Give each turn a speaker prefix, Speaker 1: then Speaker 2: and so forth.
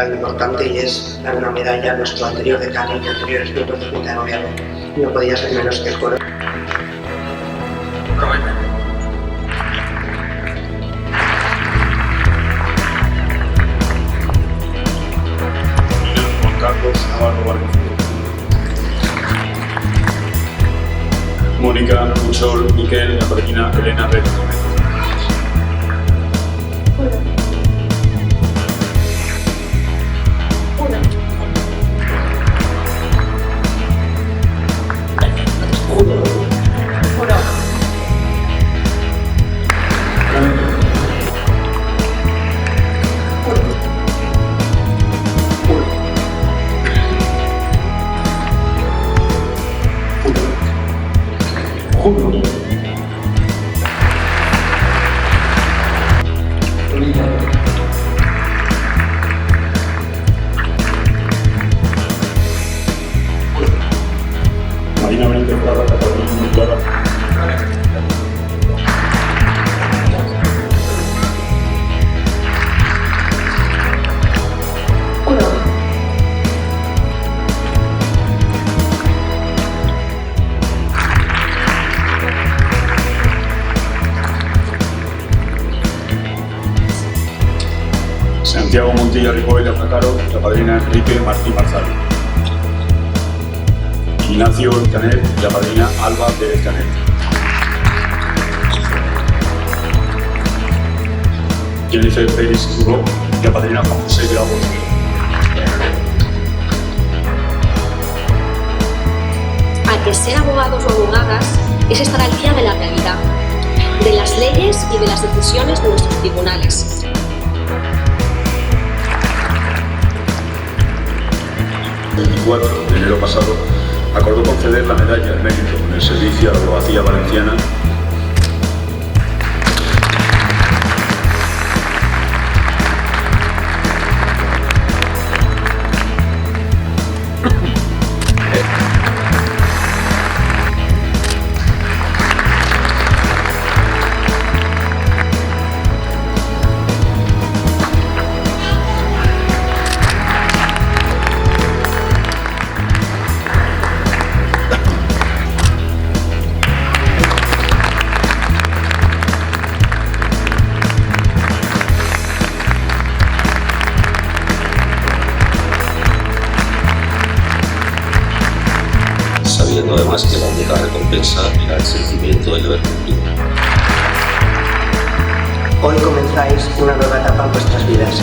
Speaker 1: algo importante y es dar una medalla a nuestro anterior decano y anteriores miembros de la Junta de Gobierno. No podía ser menos que el coro.
Speaker 2: Juan Carlos Navarro Vargas. Mónica Puchol Miquel, la padrina Elena Pérez Gómez. Marina Benítez Prada, la padrina Inmaculada. Santiago Montilla Ripoll de Fracaro, la padrina Enrique Martí Marzal. Ignacio Canet, la padrina Alba Pérez Canet. Jennifer Pérez Curó, la padrina Juan José Grabo.
Speaker 3: A que ser abogados o abogadas es estar al día de la realidad, de las leyes y de las decisiones de nuestros tribunales.
Speaker 2: El 24 de enero pasado acordó conceder la medalla al mérito en el servicio a la abogacía valenciana
Speaker 4: sabiendo además que la única recompensa era el sentimiento del deber cumplido.
Speaker 1: Hoy comenzáis una nueva etapa en vuestras vidas.